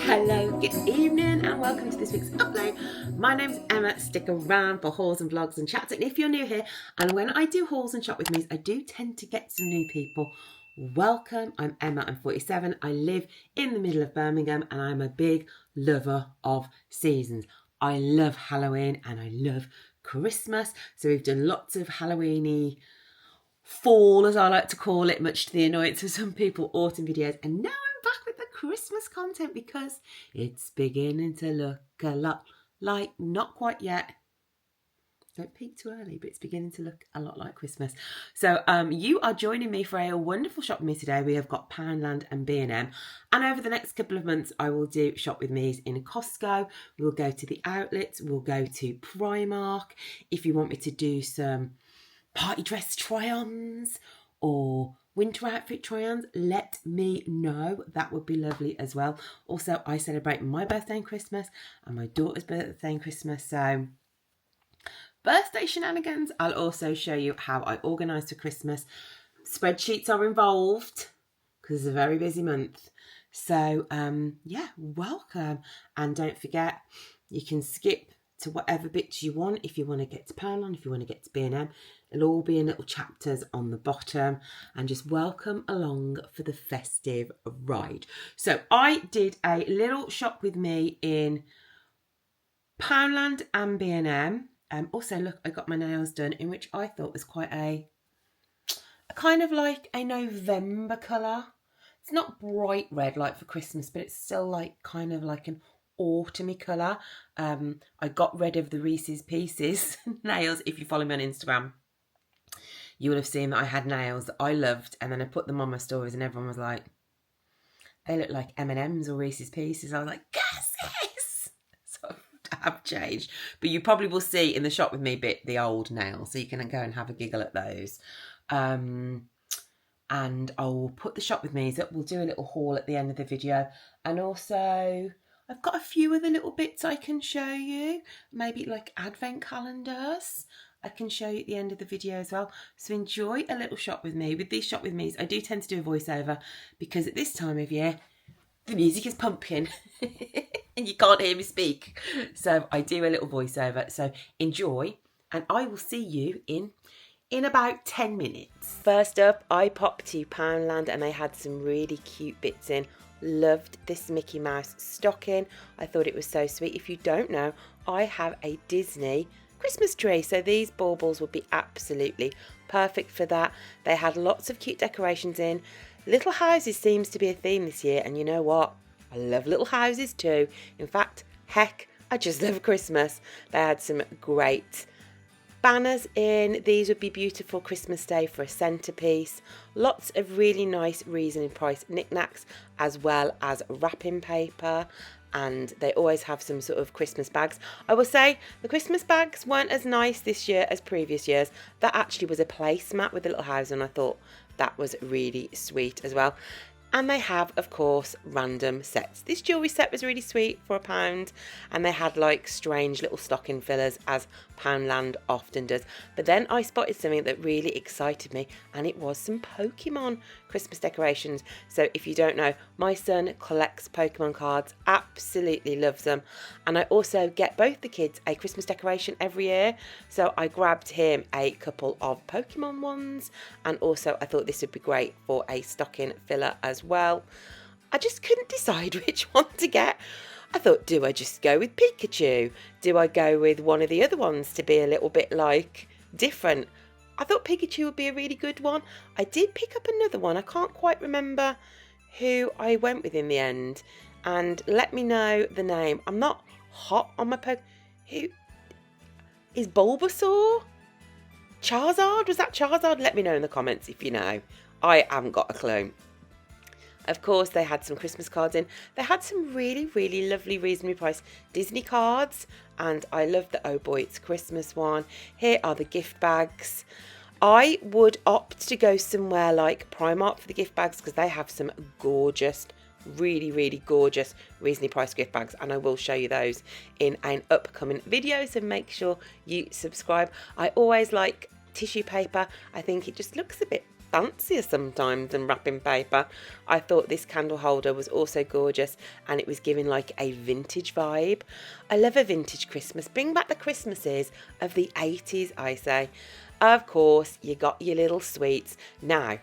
Hello, good evening and welcome to this week's upload. My name's Emma. Stick around for hauls and vlogs and chats. And if you're new here, and when I do hauls and shop with me's, I do tend to get some new people. Welcome, I'm Emma, I'm 47. I live in the middle of Birmingham and I'm a big lover of seasons. I love Halloween and I love Christmas. So we've done lots of Halloween-y fall, as I like to call it, much to the annoyance of some people, autumn videos. And now I'm back with the Christmas content because it's beginning to look a lot like, not quite yet, don't peak too early, but it's beginning to look a lot like Christmas. So you are joining me for a wonderful shop with me today. We have got Poundland and B&M, and over the next couple of months I will do shop with me's in Costco. We'll go to the outlets, we'll go to Primark. If you want me to do some party dress try-ons or winter outfit try-ons, let me know. That would be lovely as well. Also, I celebrate my birthday and Christmas and my daughter's birthday and Christmas, so birthday shenanigans. I'll also show you how I organise for Christmas. Spreadsheets are involved because it's a very busy month. So yeah, welcome. And don't forget, you can skip to whatever bits you want. If you want to get to Poundland, if you want to get to B&M, it'll all be in little chapters on the bottom, and just welcome along for the festive ride. So I did a little shop with me in Poundland and B&M. Also, look, I got my nails done in which I thought was quite a kind of like a November colour. It's not bright red like for Christmas, but it's still like kind of like an autumny colour. I got rid of the Reese's Pieces nails. If you follow me on Instagram, you will have seen that I had nails that I loved, and then I put them on my stories and everyone was like, they look like M&M's or Reese's Pieces. I was like, yes! So I have changed. But you probably will see in the shop with me bit the old nails, so you can go and have a giggle at those. And I'll put the shop with me's up. We'll do a little haul at the end of the video, and also I've got a few other little bits I can show you, maybe like advent calendars I can show you at the end of the video as well. So enjoy a little shop with me. With these shop with me's, I do tend to do a voiceover because at this time of year the music is pumping and you can't hear me speak, so I do a little voiceover. So enjoy, and I will see you in about 10 minutes. First up, I popped to Poundland and they had some really cute bits in. Loved this Mickey Mouse stocking. I thought it was so sweet. If you don't know, I have a Disney Christmas tree, so these baubles would be absolutely perfect for that. They had lots of cute decorations in. Little houses seems to be a theme this year, and you know what? I love little houses too. In fact, heck, I just love Christmas. They had some great banners in. These would be beautiful Christmas Day for a centerpiece. Lots of really nice reasonably priced knickknacks, as well as wrapping paper, and they always have some sort of Christmas bags. I will say the Christmas bags weren't as nice this year as previous years. That actually was a placemat with a little house, and I thought that was really sweet as well. And they have, of course, random sets. This jewellery set was really sweet for £1, and they had like strange little stocking fillers, as Poundland often does. But then I spotted something that really excited me, and it was some Pokemon Christmas decorations. So if you don't know, my son collects Pokemon cards, absolutely loves them. And I also get both the kids a Christmas decoration every year. So I grabbed him a couple of Pokemon ones, and also I thought this would be great for a stocking filler as well. I just couldn't decide which one to get. I thought, do I just go with Pikachu? Do I go with one of the other ones to be a little bit like different? I thought Pikachu would be a really good one. I did pick up another one. I can't quite remember who I went with in the end, and let me know the name. I'm not hot on my who is Bulbasaur? Charizard? Was that Charizard? Let me know in the comments if you know. I haven't got a clue. Of course, they had some Christmas cards in. They had some really, really lovely, reasonably priced Disney cards. And I love the Oh Boy It's Christmas one. Here are the gift bags. I would opt to go somewhere like Primark for the gift bags because they have some gorgeous, really, really gorgeous, reasonably priced gift bags. And I will show you those in an upcoming video. So make sure you subscribe. I always like tissue paper. I think it just looks a bit fancier sometimes than wrapping paper. I thought this candle holder was also gorgeous, and it was giving like a vintage vibe. I love a vintage Christmas. Bring back the Christmases of the 80s, I say. Of course, you got your little sweets. Now,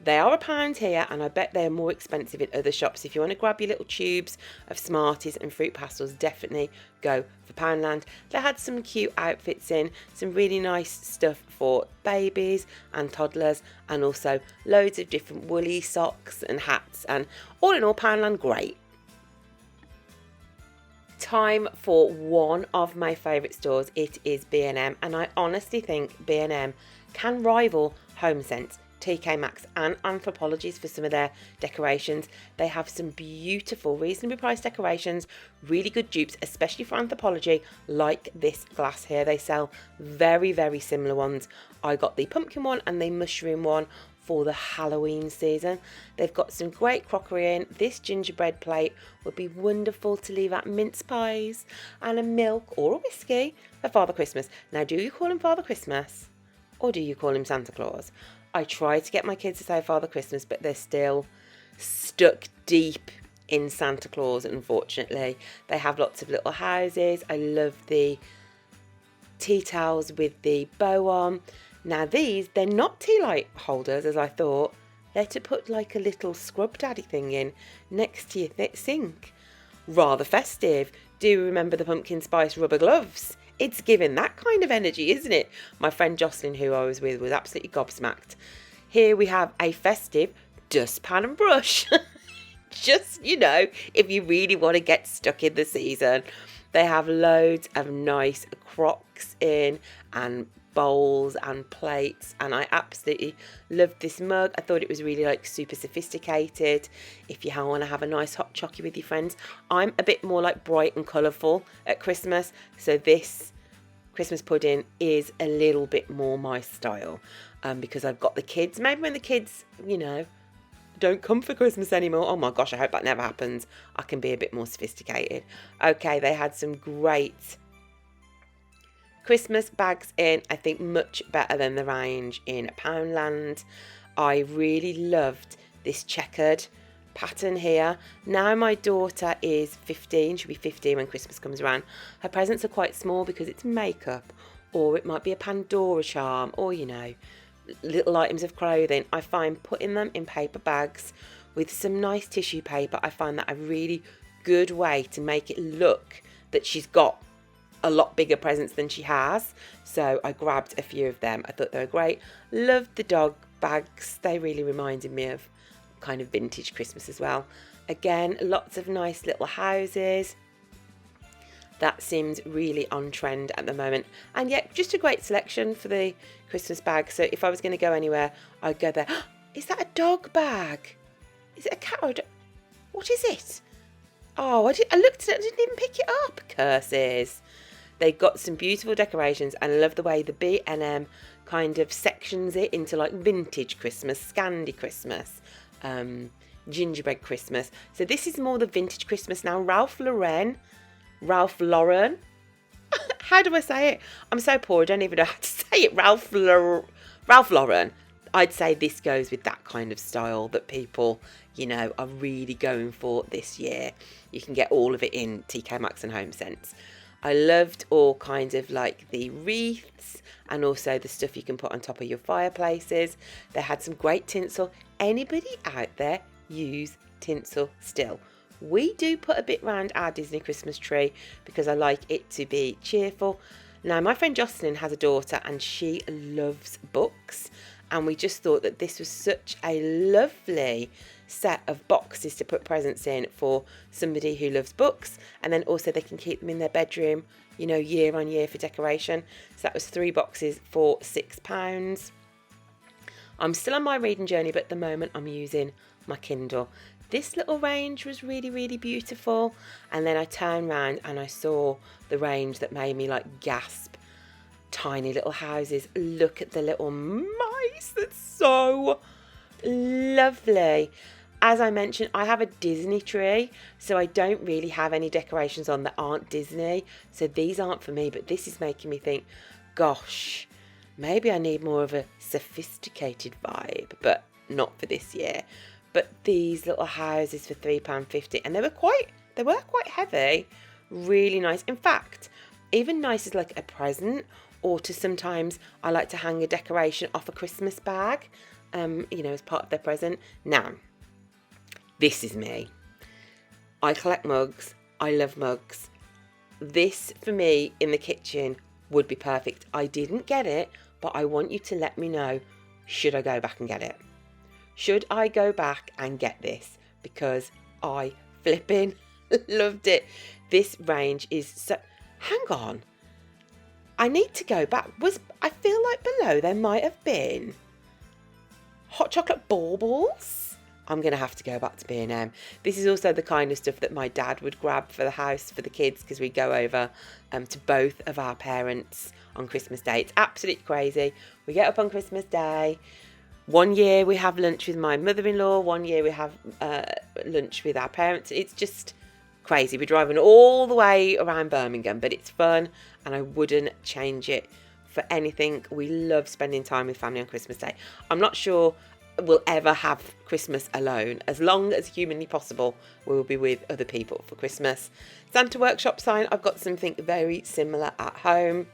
they are £1 here, and I bet they're more expensive in other shops. If you want to grab your little tubes of Smarties and fruit pastels, definitely go for Poundland. They had some cute outfits in, some really nice stuff for babies and toddlers, and also loads of different woolly socks and hats, and all in all, Poundland, great. Time for one of my favourite stores. It is B&M, and I honestly think B&M can rival HomeSense, TK Maxx and Anthropologie's for some of their decorations. They have some beautiful, reasonably priced decorations, really good dupes, especially for Anthropologie, like this glass here. They sell very, very similar ones. I got the pumpkin one and the mushroom one for the Halloween season. They've got some great crockery in. This gingerbread plate would be wonderful to leave out mince pies and a milk or a whiskey for Father Christmas. Now, do you call him Father Christmas or do you call him Santa Claus? I try to get my kids to say Father Christmas, but they're still stuck deep in Santa Claus, unfortunately. They have lots of little houses. I love the tea towels with the bow on. Now these, they're not tea light holders as I thought. They're to put like a little scrub daddy thing in next to your sink. Rather festive. Do you remember the pumpkin spice rubber gloves? It's giving that kind of energy, isn't it? My friend Jocelyn, who I was with, was absolutely gobsmacked. Here we have a festive dustpan and brush. Just, you know, if you really want to get stuck in the season. They have loads of nice crocks in and bowls and plates, and I absolutely loved this mug. I thought it was really like super sophisticated if you want to have a nice hot chocolate with your friends. I'm a bit more like bright and colourful at Christmas, so this Christmas pudding is a little bit more my style, because I've got the kids. Maybe when the kids, you know, don't come for Christmas anymore. Oh my gosh, I hope that never happens. I can be a bit more sophisticated. Okay, they had some great Christmas bags in, I think much better than the range in Poundland. I really loved this checkered pattern here. Now my daughter is 15, she'll be 15 when Christmas comes around. Her presents are quite small because it's makeup, or it might be a Pandora charm, or you know, little items of clothing. I find putting them in paper bags with some nice tissue paper, I find that a really good way to make it look that she's got a lot bigger presents than she has. So I grabbed a few of them. I thought they were great. Loved the dog bags. They really reminded me of kind of vintage Christmas as well. Again, lots of nice little houses. That seems really on trend at the moment. And yet, just a great selection for the Christmas bag. So if I was going to go anywhere, I'd go there. Is that a dog bag? Is it a cat or a dog? What is it? Oh, I looked at it, I didn't even pick it up. Curses. They've got some beautiful decorations, and I love the way the B&M kind of sections it into like vintage Christmas, Scandi Christmas, gingerbread Christmas. So this is more the vintage Christmas now. Ralph Lauren. How do I say it? I'm so poor, I don't even know how to say it. Ralph Lauren. I'd say this goes with that kind of style that people, you know, are really going for this year. You can get all of it in TK Maxx and HomeSense. I loved all kinds of like the wreaths and also the stuff you can put on top of your fireplaces. They had some great tinsel. Anybody out there use tinsel still? We do put a bit round our Disney Christmas tree because I like it to be cheerful. Now, my friend Jocelyn has a daughter and she loves books, and we just thought that this was such a lovely set of boxes to put presents in for somebody who loves books, and then also they can keep them in their bedroom, you know, year on year for decoration. So that was 3 boxes for £6. I'm still on my reading journey, but at the moment I'm using my Kindle. This little range was really, really beautiful, and then I turned around and I saw the range that made me like gasp. Tiny little houses. Look at the little mice. That's so lovely. As I mentioned, I have a Disney tree, so I don't really have any decorations on that aren't Disney. So these aren't for me, but this is making me think, gosh, maybe I need more of a sophisticated vibe, but not for this year. But these little houses for £3.50, and they were quite heavy, really nice. In fact, even nice as like a present, or to sometimes I like to hang a decoration off a Christmas bag, you know, as part of their present. Now, this is me. I collect mugs. I love mugs. This, for me, in the kitchen would be perfect. I didn't get it, but I want you to let me know, should I go back and get it? Should I go back and get this? Because I flipping loved it. This range is so... Hang on. I need to go back. I feel like below there might have been hot chocolate baubles. I'm going to have to go back to B&M. This is also the kind of stuff that my dad would grab for the house for the kids, because we go over to both of our parents on Christmas Day. It's absolutely crazy. We get up on Christmas Day. One year we have lunch with my mother-in-law. One year we have lunch with our parents. It's just crazy. We're driving all the way around Birmingham, but it's fun and I wouldn't change it for anything. We love spending time with family on Christmas Day. I'm not sure we'll ever have Christmas alone. As long as humanly possible, we will be with other people for Christmas. Santa workshop sign, I've got something very similar at home.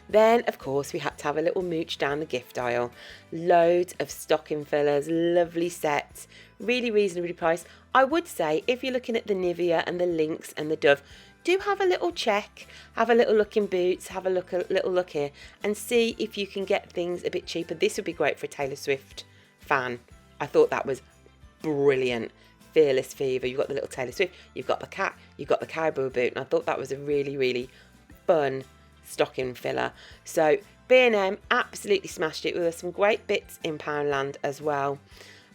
Then, of course, we had to have a little mooch down the gift aisle. Loads of stocking fillers, lovely sets, really reasonably priced. I would say, if you're looking at the Nivea and the Lynx and the Dove, do have a little check, have a little look in Boots, have a little look here, and see if you can get things a bit cheaper. This would be great for a Taylor Swift fan. I thought that was brilliant. Fearless Fever, you've got the little Taylor Swift, you've got the cat, you've got the cowboy boot, and I thought that was a really, really fun stocking filler. So B&M absolutely smashed it with some great bits in Poundland as well.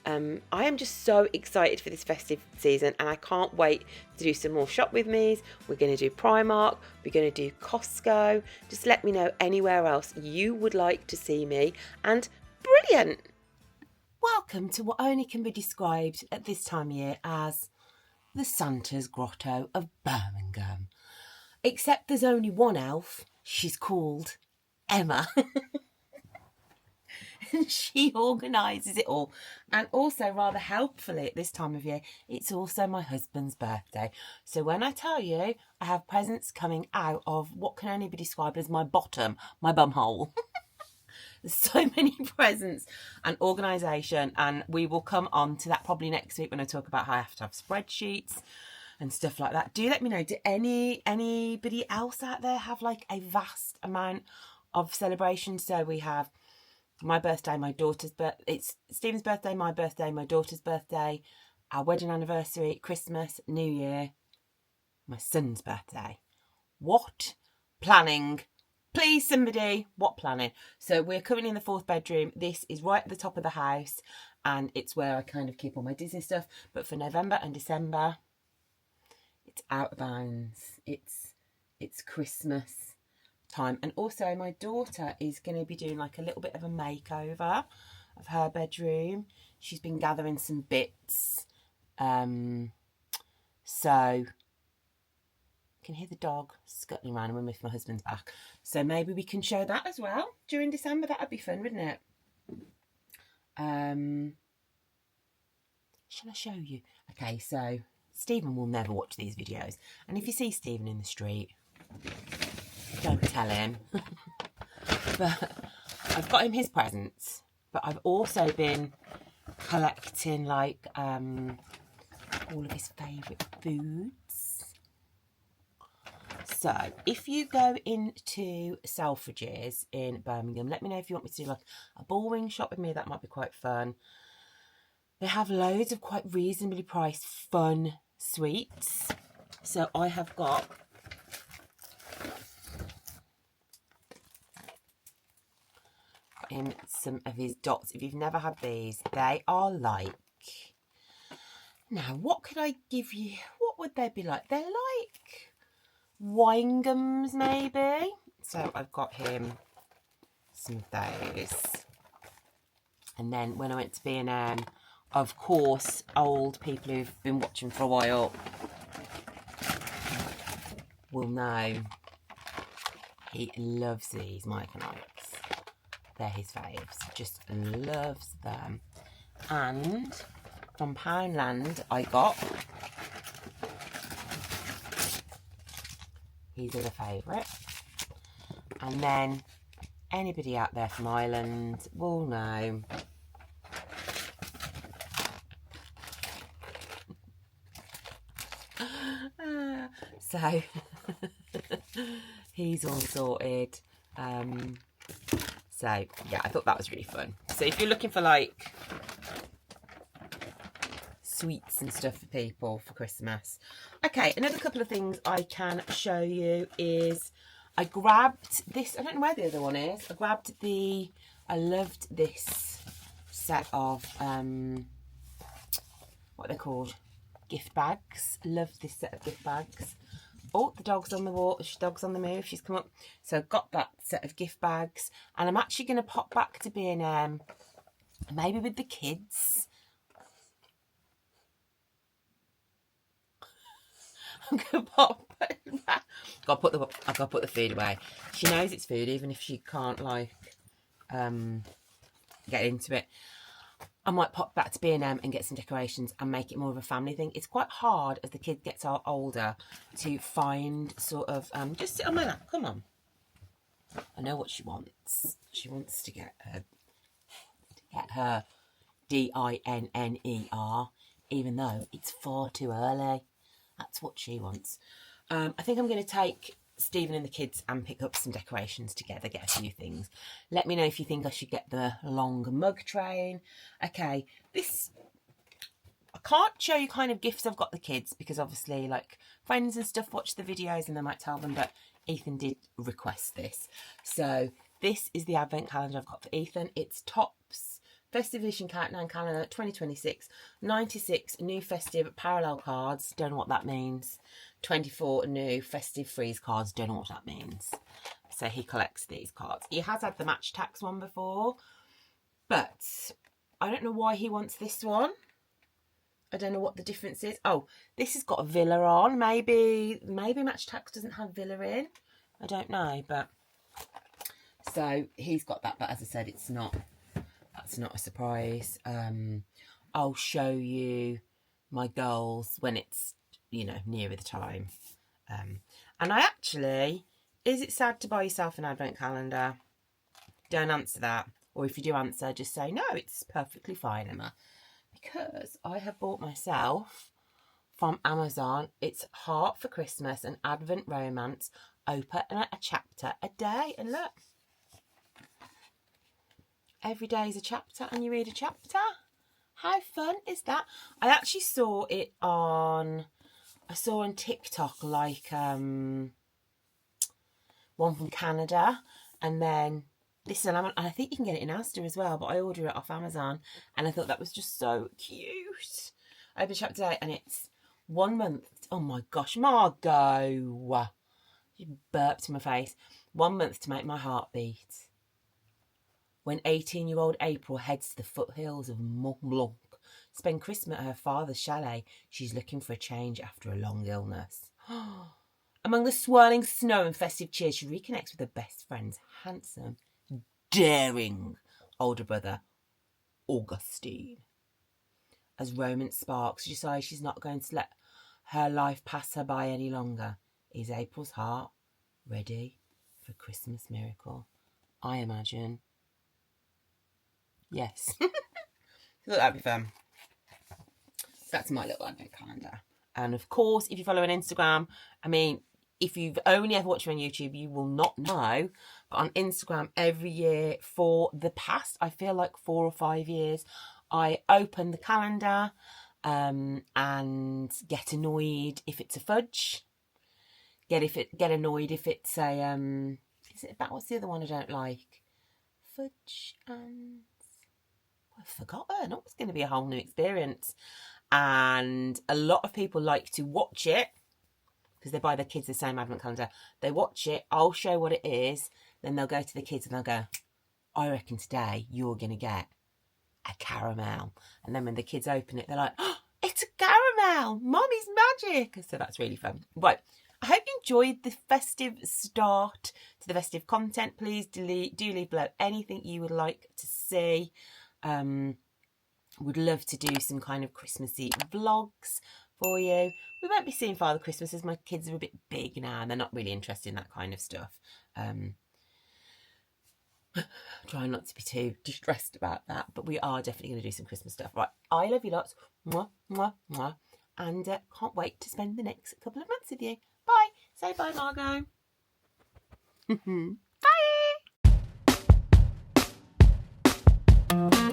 I am just so excited for this festive season, and I can't wait to do some more shop with me's. We're going to do Primark, we're going to do Costco. Just let me know anywhere else you would like to see me, and brilliant! Welcome to what only can be described at this time of year as the Santa's Grotto of Birmingham. Except there's only one elf. She's called Emma. And she organises it all. And also, rather helpfully at this time of year, it's also my husband's birthday. So when I tell you I have presents coming out of what can only be described as my bum hole. There's so many presents and organisation, and we will come on to that probably next week when I talk about how I have to have spreadsheets and stuff like that. Do let me know, do anybody else out there have like a vast amount of celebrations? So we have my birthday, my daughter's birthday, it's Stephen's birthday, my daughter's birthday, our wedding anniversary, Christmas, New Year, my son's birthday. What planning? Please, somebody, what planning? So we're currently in the 4th bedroom. This is right at the top of the house, and it's where I kind of keep all my Disney stuff. But for November and December, it's out of bounds. It's Christmas time. And also my daughter is going to be doing like a little bit of a makeover of her bedroom. She's been gathering some bits. So you can hear the dog scuttling around when my husband's back. So maybe we can show that as well during December. That would be fun, wouldn't it? Shall I show you? Okay, so Stephen will never watch these videos. And if you see Stephen in the street, don't tell him. But I've got him his presents. But I've also been collecting like all of his favourite foods. So if you go into Selfridges in Birmingham, let me know if you want me to do like a bullring shop with me. That might be quite fun. They have loads of quite reasonably priced fun sweets. So I have got him some of his dots. If you've never had these, they are like, now what could I give you? What would they be like? They're like wine gums maybe. So I've got him some of those. And then when I went to B&M, of course, old people who've been watching for a while will know he loves these micronauts. they're his faves. Just loves them. And from Poundland, I got his other favourite. And then anybody out there from Ireland will know. So he's all sorted. So yeah, I thought that was really fun. So if you're looking for like sweets and stuff for people for Christmas. Okay, another couple of things I can show you is I grabbed this. I don't know where the other one is. I loved this set of what they're called, gift bags. Loved this set of gift bags. Oh, the dog's on the walk. The dog's on the move. She's come up. So I've got that set of gift bags, and I'm actually going to pop back to B&M, maybe with the kids. I'm going to pop back. I've got to put the food away. She knows it's food, even if she can't like get into it. I might pop back to B&M and get some decorations and make it more of a family thing. It's quite hard as the kid gets older to find sort of just sit on my lap. Come on. I know what she wants. She wants to get her DINNER, even though it's far too early. That's what she wants. I think I'm going to take Stephen and the kids and pick up some decorations together, get a few things. Let me know if you think I should get the long mug train. Okay, this, I can't show you kind of gifts I've got the kids because obviously like friends and stuff watch the videos and they might tell them, but Ethan did request this. So this is the advent calendar I've got for Ethan. It's Tops Festive Edition Countdown Calendar 2026, 96 new festive parallel cards, don't know what that means. 24 new festive freeze cards, don't know what that means. So he collects these cards. He has had the match tax one before, but I don't know why he wants this one. I don't know what the difference is. Oh, this has got a villa on. Maybe match tax doesn't have villa in. I don't know, but so he's got that. But as I said, that's not a surprise. I'll show you my goals when it's, you know, nearer the time. And I actually, is it sad to buy yourself an advent calendar? Don't answer that. Or if you do answer, just say, no, it's perfectly fine, Emma. Because I have bought myself from Amazon, it's Heart for Christmas, an Advent romance, open a chapter a day. And look, every day is a chapter and you read a chapter. How fun is that? I actually saw it on TikTok, like one from Canada, and then this is an Amazon, and I think you can get it in Asda as well, but I ordered it off Amazon, and I thought that was just so cute. I opened chapter today, and it's 1 month. Oh my gosh, Margot, she burped in my face. 1 month to make my heart beat. When 18-year-old April heads to the foothills of Mont Blanc, spend Christmas at her father's chalet, she's looking for a change after a long illness. Among the swirling snow and festive cheer, she reconnects with her best friend's handsome, daring older brother, Augustine. As romance sparks, she decides she's not going to let her life pass her by any longer. Is April's heart ready for a Christmas miracle? I imagine. Yes. I thought that'd be fun. That's my little advent calendar. And of course, if you follow on Instagram, I mean, if you've only ever watched me on YouTube, you will not know. But on Instagram, every year for the past, I feel like 4 or 5 years, I open the calendar and get annoyed if it's a fudge. Get annoyed if it's a is it about, what's the other one I don't like? Fudge and I've forgotten. Oh, it's going to be a whole new experience. And a lot of people like to watch it because they buy their kids the same advent calendar. They watch it, I'll show what it is, then they'll go to the kids and they'll go, I reckon today you're going to get a caramel. And then when the kids open it, they're like, oh, it's a caramel, Mommy's magic. So that's really fun. Right, I hope you enjoyed the festive start to the festive content. Please do leave below anything you would like to see. Would love to do some kind of Christmassy vlogs for you. We won't be seeing Father Christmas as my kids are a bit big now and they're not really interested in that kind of stuff. Try not to be too distressed about that, but we are definitely going to do some Christmas stuff. Right, I love you lots. Mwah, mwah, mwah. And can't wait to spend the next couple of months with you. Bye. Say bye, Margot. Bye.